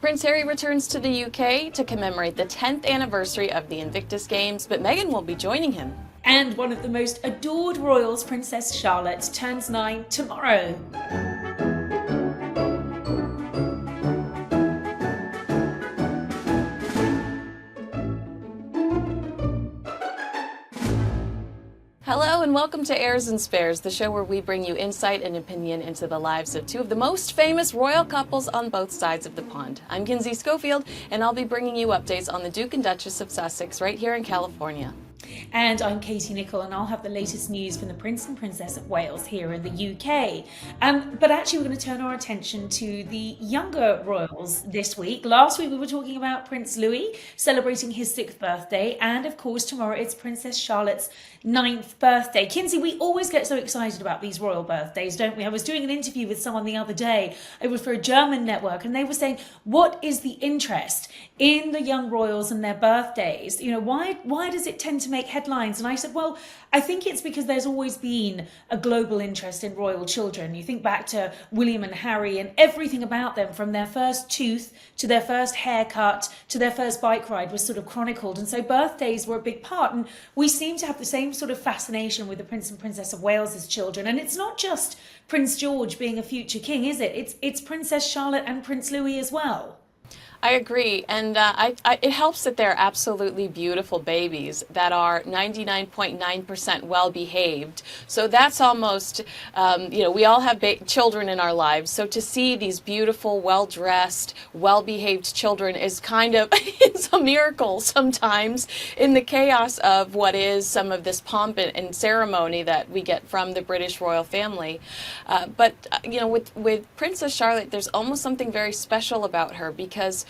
Prince Harry returns to the UK to commemorate the 10th anniversary of the Invictus Games, but Meghan will be joining him. And one of the most adored royals, Princess Charlotte, turns 9 tomorrow. Hello and welcome to Heirs and Spares, the show where we bring you insight and opinion into the lives of two of the most famous royal couples on both sides of the pond. I'm Kinsey Schofield, and I'll be bringing you updates on the Duke and Duchess of Sussex right here in California. And I'm Nicholl, and I'll have the latest news from the Prince and Princess of Wales here in the UK. But actually, we're going to turn our attention to the younger royals this week. Last week, we were talking about Prince Louis celebrating his 6th birthday. And of course, tomorrow it's Princess Charlotte's 9th birthday. Kinsey, we always get so excited about these royal birthdays, don't we? I was doing an interview with someone the other day. It was for a German network, and they were saying, what is the interest in the young royals and their birthdays? You know, why does it tend to make headlines? And I said, well, I think it's because there's always been a global interest in royal children. You think back to William and Harry and everything about them, from their first tooth to their first haircut to their first bike ride, was sort of chronicled. And so birthdays were a big part. And we seem to have the same sort of fascination with the Prince and Princess of Wales's children. And it's not just Prince George being a future king, is it? It's Princess Charlotte and Prince Louis as well. I agree, and it helps that they're absolutely beautiful babies that are 99.9% well behaved. So that's almost, we all have children in our lives. So to see these beautiful, well-dressed, well-behaved children is kind of it's a miracle sometimes in the chaos of what is some of this pomp and ceremony that we get from the British royal family. But with Princess Charlotte, there's almost something very special about her, because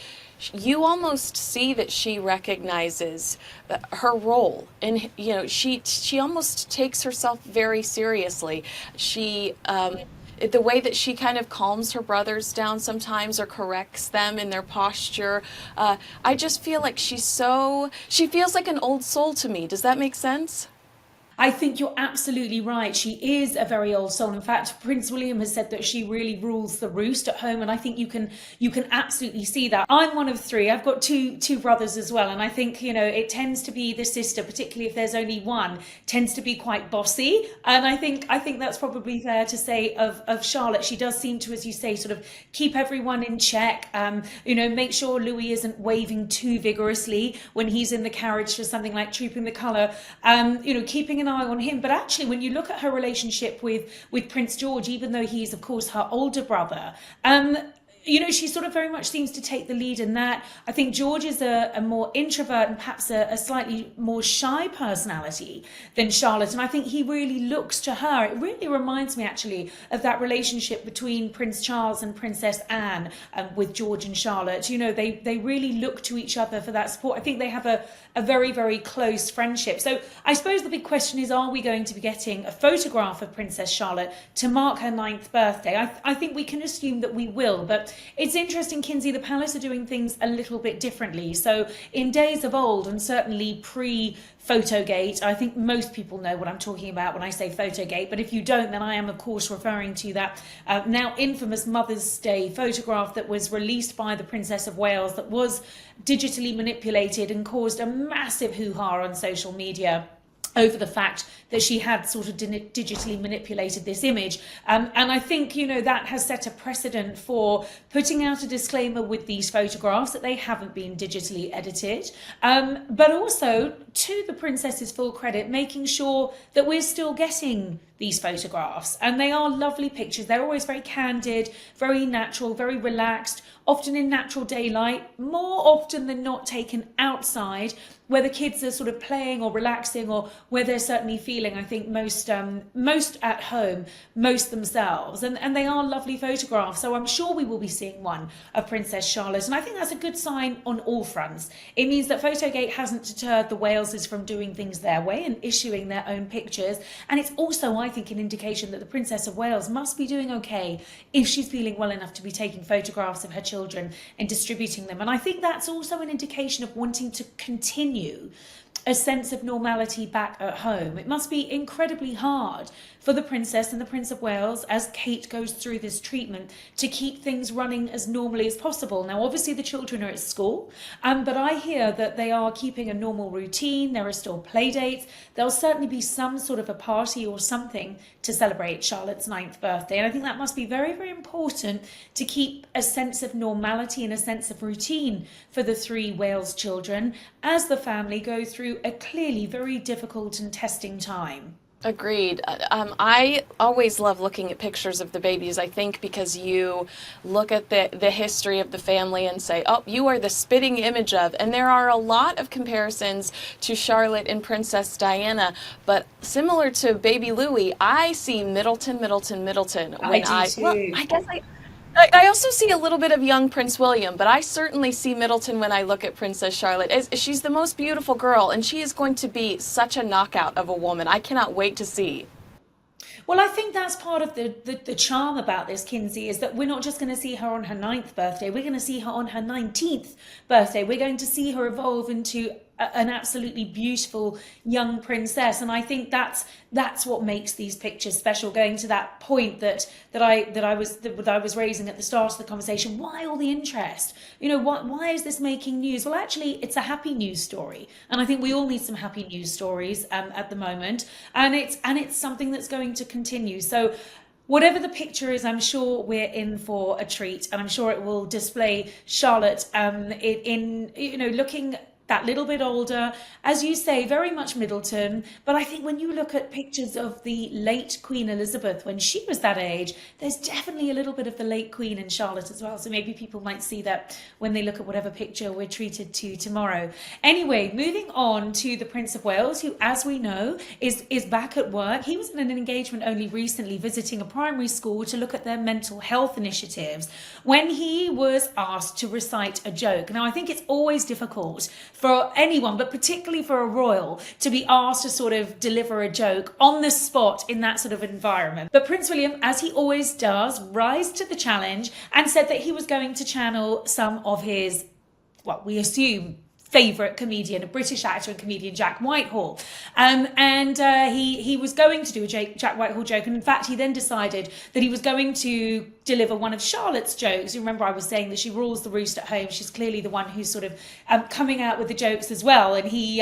you almost see that she recognizes her role, and she almost takes herself very seriously. She the way that she kind of calms her brothers down sometimes, or corrects them in their posture, I just feel like she feels like an old soul to me. Does that make sense? I think you're absolutely right. She is a very old soul. In fact, Prince William has said that she really rules the roost at home, and I think you can absolutely see that. I'm one of 3. I've got two brothers as well, and I think it tends to be the sister, particularly if there's only one, tends to be quite bossy. And I think that's probably fair to say of Charlotte. She does seem to, as you say, sort of keep everyone in check. Make sure Louis isn't waving too vigorously when he's in the carriage for something like Trooping the Colour. Keeping an eye on him. But actually, when you look at her relationship with Prince George, even though he's of course her older brother, she sort of very much seems to take the lead in that. I think George is a more introvert and perhaps a slightly more shy personality than Charlotte, and I think he really looks to her. It really reminds me actually of that relationship between Prince Charles and Princess Anne with George and Charlotte. They really look to each other for that support. I think they have a very, very close friendship. So I suppose the big question is, are we going to be getting a photograph of Princess Charlotte to mark her 9th birthday? I think we can assume that we will, but it's interesting, Kinsey, the palace are doing things a little bit differently. So in days of old, and certainly pre-Photogate, I think most people know what I'm talking about when I say Photogate, but if you don't, then I am of course referring to that now infamous Mother's Day photograph that was released by the Princess of Wales, that was digitally manipulated and caused a massive hoo-ha on social media over the fact that she had sort of digitally manipulated this image. And I think, that has set a precedent for putting out a disclaimer with these photographs that they haven't been digitally edited. But also, to the princess's full credit, making sure that we're still getting these photographs. And they are lovely pictures. They're always very candid, very natural, very relaxed, often in natural daylight, more often than not taken outside, where the kids are sort of playing or relaxing, or where they're certainly feeling, I think, most at home, most themselves. And they are lovely photographs. So I'm sure we will be seeing one of Princess Charlotte. And I think that's a good sign on all fronts. It means that Photogate hasn't deterred the Waleses from doing things their way and issuing their own pictures. And it's also, I think, an indication that the Princess of Wales must be doing okay if she's feeling well enough to be taking photographs of her children and distributing them. And I think that's also an indication of wanting to continue a sense of normality back at home. It must be incredibly hard for the Princess and the Prince of Wales, as Kate goes through this treatment, to keep things running as normally as possible. Now, obviously the children are at school, but I hear that they are keeping a normal routine. There are still play dates. There'll certainly be some sort of a party or something to celebrate Charlotte's 9th birthday. And I think that must be very, very important to keep a sense of normality and a sense of routine for the 3 Wales children as the family go through a clearly very difficult and testing time. Agreed. I always love looking at pictures of the babies, I think, because you look at the history of the family and say, oh, you are the spitting image of. And there are a lot of comparisons to Charlotte and Princess Diana. But similar to baby Louis, I see Middleton, Middleton, Middleton. When I do too. Well, I guess I also see a little bit of young Prince William, but I certainly see Middleton when I look at Princess Charlotte. She's the most beautiful girl, and she is going to be such a knockout of a woman. I cannot wait to see. Well, I think that's part of the charm about this, Kinsey, is that we're not just going to see her on her 9th birthday. We're going to see her on her 19th birthday. We're going to see her evolve into an absolutely beautiful young princess, and I think that's what makes these pictures special. Going to that point that I was raising at the start of the conversation, why all the interest? You know, why is this making news? Well, actually, it's a happy news story, and I think we all need some happy news stories at the moment, and it's something that's going to continue. So whatever the picture is, I'm sure we're in for a treat, and I'm sure it will display Charlotte in looking that little bit older, as you say, very much Middleton. But I think when you look at pictures of the late Queen Elizabeth when she was that age, there's definitely a little bit of the late Queen in Charlotte as well. So maybe people might see that when they look at whatever picture we're treated to tomorrow. Anyway, moving on to the Prince of Wales, who, as we know, is back at work. He was in an engagement only recently visiting a primary school to look at their mental health initiatives when he was asked to recite a joke. Now, I think it's always difficult for anyone, but particularly for a royal, to be asked to sort of deliver a joke on the spot in that sort of environment. But Prince William, as he always does, rose to the challenge and said that he was going to channel some of his, what we assume, favourite comedian, a British actor and comedian, Jack Whitehall. He was going to do a Jack Whitehall joke, and in fact he then decided that he was going to deliver one of Charlotte's jokes. You remember I was saying that she rules the roost at home. She's clearly the one who's sort of coming out with the jokes as well, and he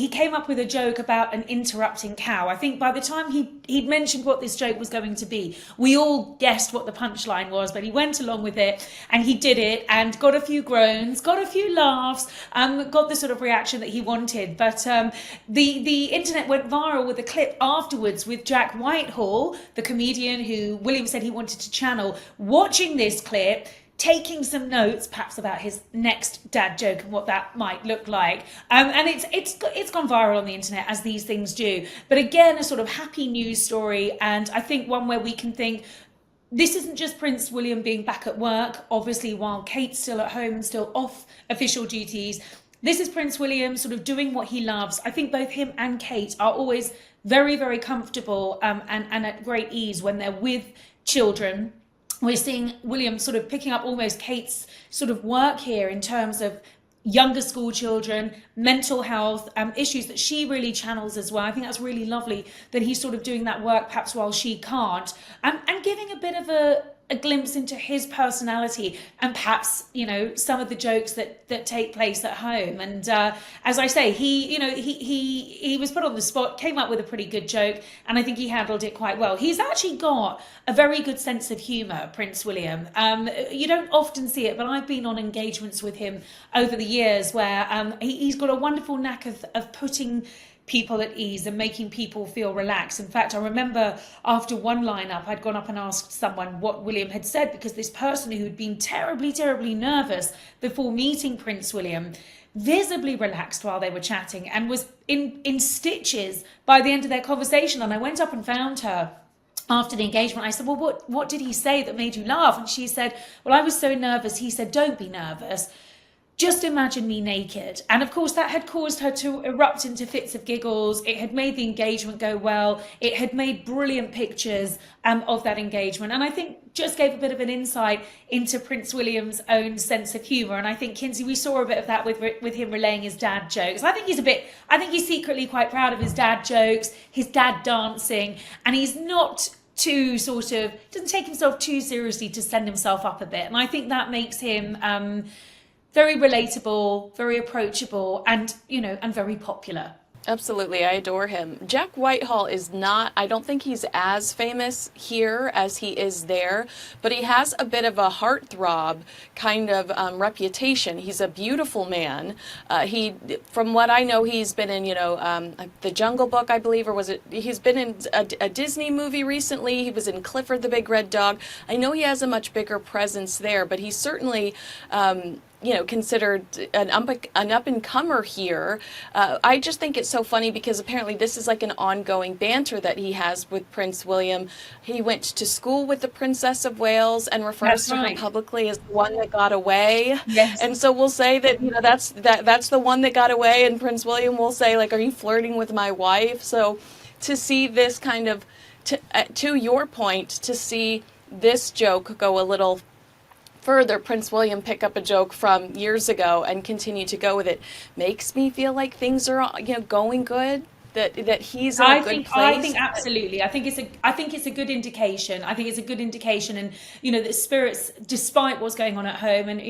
came up with a joke about an interrupting cow. I think by the time he'd mentioned what this joke was going to be, we all guessed what the punchline was, but he went along with it and he did it and got a few groans, got a few laughs, got the sort of reaction that he wanted. But the internet went viral with a clip afterwards with Jack Whitehall, the comedian who William said he wanted to channel, watching this clip, taking some notes, perhaps about his next dad joke and what that might look like. And it's gone viral on the internet, as these things do. But again, a sort of happy news story, and I think one where we can think, this isn't just Prince William being back at work, obviously, while Kate's still at home and still off official duties. This is Prince William sort of doing what he loves. I think both him and Kate are always very, very comfortable and at great ease when they're with children. We're seeing William sort of picking up almost Kate's sort of work here in terms of younger school children, mental health issues that she really channels as well. I think that's really lovely that he's sort of doing that work perhaps while she can't, and giving a bit of a glimpse into his personality and perhaps, you know, some of the jokes that take place at home. And as I say, he was put on the spot, came up with a pretty good joke, and I think he handled it quite well. He's actually got a very good sense of humour, Prince William. You don't often see it, but I've been on engagements with him over the years where he's got a wonderful knack of putting people at ease and making people feel relaxed. In fact, I remember after one lineup, I'd gone up and asked someone what William had said, because this person who had been terribly, terribly nervous before meeting Prince William visibly relaxed while they were chatting and was in stitches by the end of their conversation. And I went up and found her after the engagement. I said, well, what did he say that made you laugh? And she said, well, I was so nervous. He said, don't be nervous. just imagine me naked. And of course, that had caused her to erupt into fits of giggles. It had made the engagement go well. It had made brilliant pictures of that engagement. And I think just gave a bit of an insight into Prince William's own sense of humour. And I think, Kinsey, we saw a bit of that with him relaying his dad jokes. I think he's secretly quite proud of his dad jokes, his dad dancing, and he's not too doesn't take himself too seriously to send himself up a bit. And I think that makes him very relatable, very approachable, and very popular. Absolutely, I adore him. Jack Whitehall is not, I don't think he's as famous here as he is there, but he has a bit of a heartthrob kind of reputation. He's a beautiful man. From what I know, he's been in, The Jungle Book, I believe, or was it? He's been in a Disney movie recently. He was in Clifford the Big Red Dog. I know he has a much bigger presence there, but he's certainly considered an up-and-comer here. I just think it's so funny because apparently this is like an ongoing banter that he has with Prince William. He went to school with the Princess of Wales and refers to her publicly as the one that got away. Yes. And so we'll say that that's the one that got away, and Prince William will say, like, are you flirting with my wife? So to see this kind of, to your point, to see this joke go a little further, Prince William pick up a joke from years ago and continue to go with it, makes me feel like things are going good, that he's in a good place. I think absolutely. I think it's a good indication. I think it's a good indication, and that spirits, despite what's going on at home, and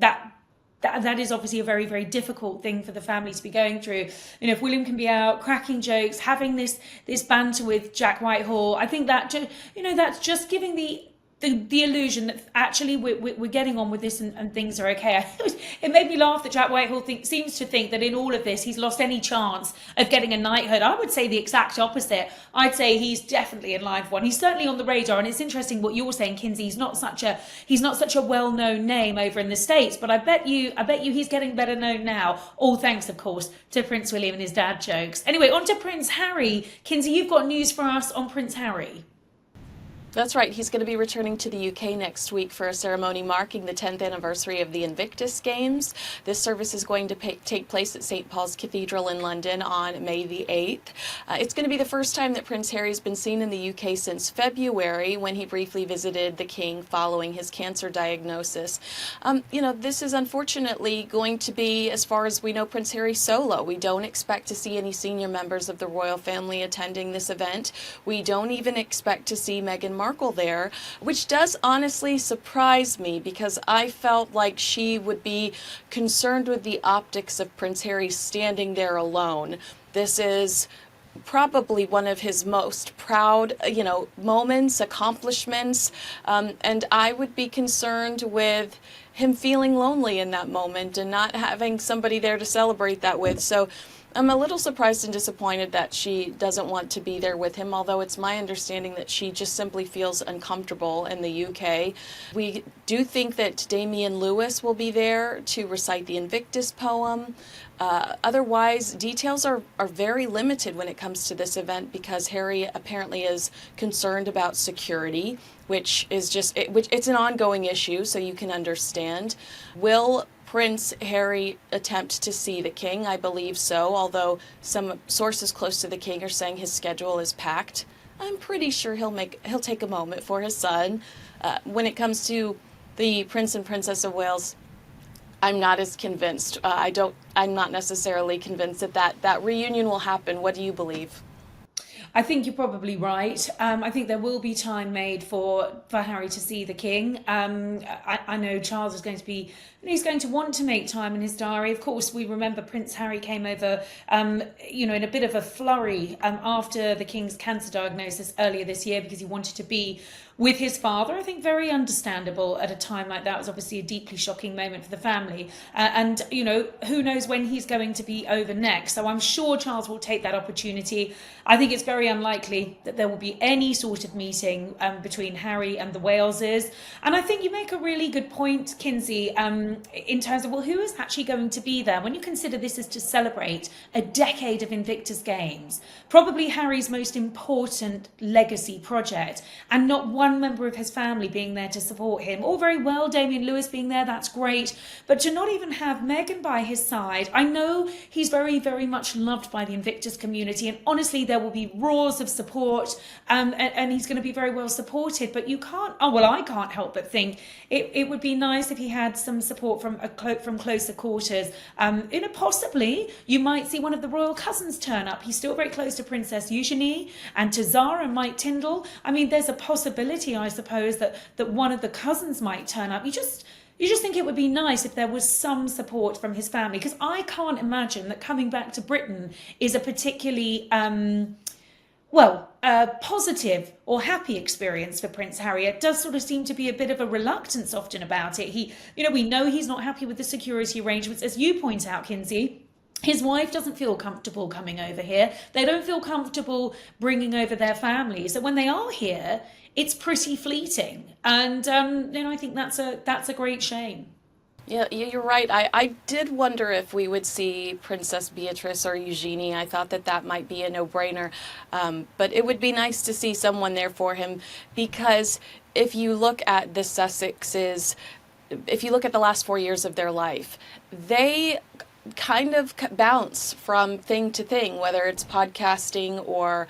that is obviously a very, very difficult thing for the family to be going through. If William can be out cracking jokes, having this banter with Jack Whitehall, I think that that's just giving the illusion that actually we're getting on with this and things are okay. It made me laugh that Jack Whitehall seems to think that in all of this he's lost any chance of getting a knighthood. I would say the exact opposite. I'd say he's definitely in line for one. He's certainly on the radar, and it's interesting what you're saying, Kinsey. He's not such a well-known name over in the States, but I bet you he's getting better known now. All thanks, of course, to Prince William and his dad jokes. Anyway, on to Prince Harry. Kinsey, you've got news for us on Prince Harry. That's right. He's going to be returning to the UK next week for a ceremony marking the 10th anniversary of the Invictus Games. This service is going to take place at St. Paul's Cathedral in London on May the 8th. It's going to be the first time that Prince Harry's been seen in the UK since February, when he briefly visited the King following his cancer diagnosis. This is unfortunately going to be, as far as we know, Prince Harry solo. We don't expect to see any senior members of the royal family attending this event. We don't even expect to see Meghan Markle there, which does honestly surprise me, because I felt like she would be concerned with the optics of Prince Harry standing there alone. This is probably one of his most proud, moments, accomplishments, and I would be concerned with him feeling lonely in that moment and not having somebody there to celebrate that with. So I'm a little surprised and disappointed that she doesn't want to be there with him, although it's my understanding that she just simply feels uncomfortable in the UK. We do think that Damian Lewis will be there to recite the Invictus poem. Otherwise, details are very limited when it comes to this event, because Harry apparently is concerned about security, which is it's an ongoing issue, so you can understand. Will Prince Harry attempt to see the King? I believe so, although some sources close to the King are saying his schedule is packed. I'm pretty sure he'll take a moment for his son. When it comes to the Prince and Princess of Wales, I'm not as convinced. I'm not necessarily convinced that reunion will happen. What do you believe? I think you're probably right. I think there will be time made for Harry to see the King. I know Charles is going to be, he's going to want to make time in his diary. Of course, we remember Prince Harry came over, in a bit of a flurry after the King's cancer diagnosis earlier this year, because he wanted to be with his father. I think very understandable at a time like that. It was obviously a deeply shocking moment for the family. And who knows when he's going to be over next. So I'm sure Charles will take that opportunity. I think it's very very unlikely that there will be any sort of meeting between Harry and the Waleses. And I think you make a really good point, Kinsey, in terms of, well, who is actually going to be there? When you consider this is to celebrate a decade of Invictus Games, probably Harry's most important legacy project, and not one member of his family being there to support him. All very well, Damian Lewis being there, that's great. But to not even have Meghan by his side, I know he's very, very much loved by the Invictus community, and honestly there will be roars of support, and he's going to be very well supported. But you can't, I can't help but think it would be nice if he had some support from closer quarters. Possibly you might see one of the royal cousins turn up. He's still very close to Princess Eugenie and to Zara and Mike Tyndall. I mean, there's a possibility, I suppose, that one of the cousins might turn up. You just think it would be nice if there was some support from his family, because I can't imagine that coming back to Britain is a particularly positive or happy experience for Prince Harry. It does sort of seem to be a bit of a reluctance often about it. We know he's not happy with the security arrangements, as you point out, Kinsey. His wife doesn't feel comfortable coming over here. They don't feel comfortable bringing over their families. So when they are here, it's pretty fleeting. And, I think that's a great shame. Yeah, you're right. I did wonder if we would see Princess Beatrice or Eugenie. I thought that might be a no-brainer. But it would be nice to see someone there for him, because if you look at the Sussexes, if you look at the last 4 years of their life, they kind of bounce from thing to thing, whether it's podcasting or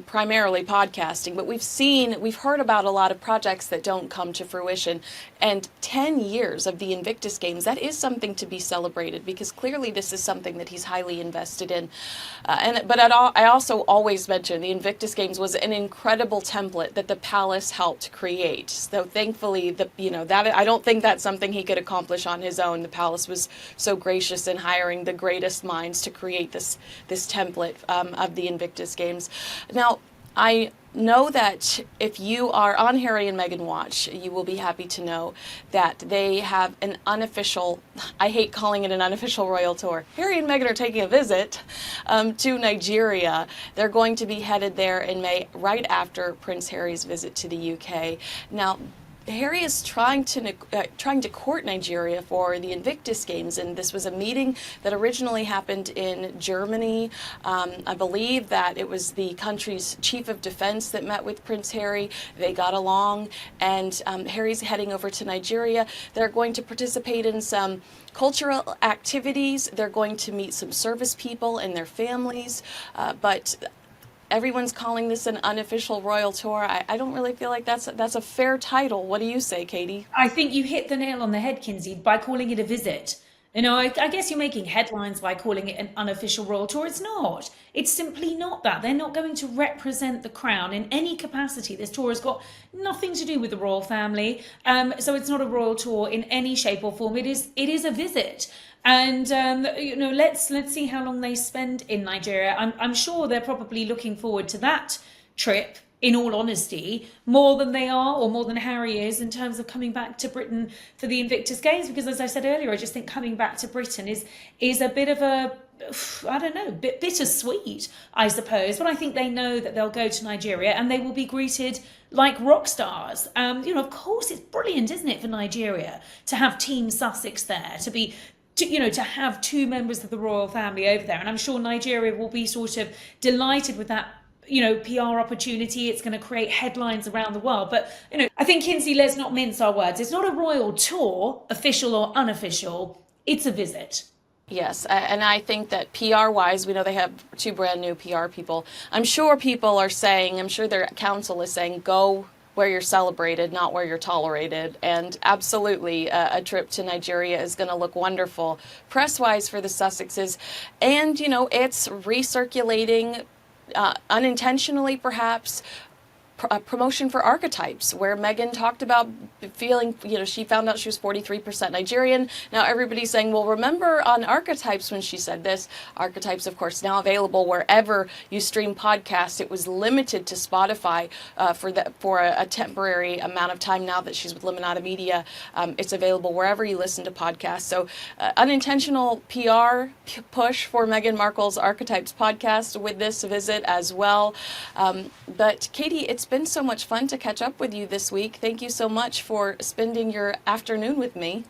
primarily podcasting, but we've heard about a lot of projects that don't come to fruition. And 10 years of the Invictus Games, that is something to be celebrated, because clearly this is something that he's highly invested in. I also always mention the Invictus Games was an incredible template that the palace helped create. So thankfully, that I don't think that's something he could accomplish on his own. The palace was so gracious in hiring the greatest minds to create this template of the Invictus Games. Now, I know that if you are on Harry and Meghan watch, you will be happy to know that they have an unofficial, I hate calling it an unofficial royal tour. Harry and Meghan are taking a visit to Nigeria. They're going to be headed there in May, right after Prince Harry's visit to the UK. Now, Harry is trying to court Nigeria for the Invictus Games, and this was a meeting that originally happened in Germany. I believe that it was the country's chief of defense that met with Prince Harry. They got along, and Harry's heading over to Nigeria. They're going to participate in some cultural activities. They're going to meet some service people and their families, but everyone's calling this an unofficial royal tour. I don't really feel like that's a fair title. What do you say, Katie? I think you hit the nail on the head, Kinsey, by calling it a visit. I guess you're making headlines by calling it an unofficial royal tour. It's not. It's simply not that. They're not going to represent the crown in any capacity. This tour has got nothing to do with the royal family. So it's not a royal tour in any shape or form. It is a visit. And let's see how long they spend in Nigeria. I'm sure they're probably looking forward to that trip, in all honesty, more than they are, or more than Harry is, in terms of coming back to Britain for the Invictus Games. Because as I said earlier, I just think coming back to Britain is a bit of a, I don't know, bit bittersweet, I suppose. But I think they know that they'll go to Nigeria and they will be greeted like rock stars. Of course, it's brilliant, isn't it, for Nigeria to have Team Sussex there, to have two members of the royal family over there. And I'm sure Nigeria will be sort of delighted with that, PR opportunity. It's going to create headlines around the world. But, I think, Kinsey, let's not mince our words. It's not a royal tour, official or unofficial. It's a visit. Yes, and I think that PR-wise, we know they have two brand new PR people. I'm sure their council is saying, go where you're celebrated, not where you're tolerated. And absolutely, a trip to Nigeria is going to look wonderful press-wise for the Sussexes. And, it's recirculating, unintentionally perhaps, a promotion for archetypes, where Meghan talked about feeling, she found out she was 43% Nigerian. Now everybody's saying, well, remember on archetypes when she said this. Archetypes, of course, now available wherever you stream podcasts. It was limited to Spotify for a temporary amount of time. Now that she's with Limonada Media, it's available wherever you listen to podcasts. So unintentional PR push for Meghan Markle's Archetypes podcast with this visit as well. But Katie, it's been so much fun to catch up with you this week. Thank you so much for spending your afternoon with me.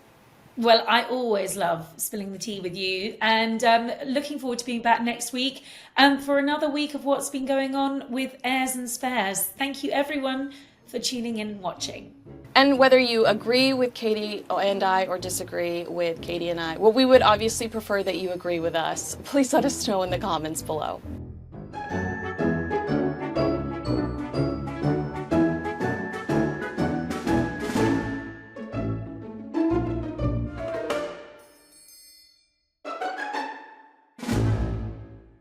Well, I always love spilling the tea with you, and looking forward to being back next week for another week of what's been going on with Heirs and Spares. Thank you everyone for tuning in and watching. And whether you agree with Katie and I or disagree with Katie and I, well, we would obviously prefer that you agree with us. Please let us know in the comments below.